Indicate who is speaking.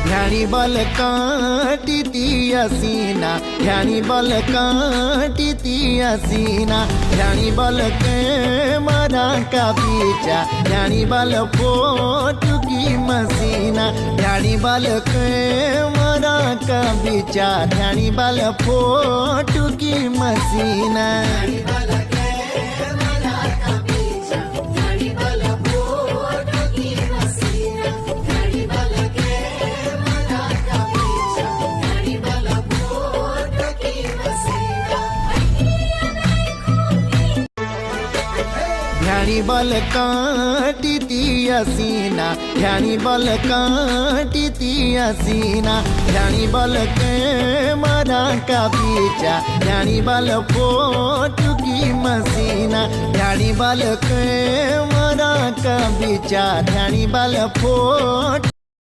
Speaker 1: ध्यानी बल काटी हसीना, ध्यानी बल काटी हसीना, ध्यानी बल के मरा का पीछा, ध्यानी बल फोटू की मसीना, ध्यानी बल के मरा का पीछा, ध्यानी बल फोटू की मसीना। ध्यानी बल काटी हसीना, ध्यानी बल काटी हसीना, ध्यानी बल के मरा का पीछा, ध्यानी बल फोटू की मसीना, ध्यानी बल के मरा का पीछा, ध्यानी बल फोटू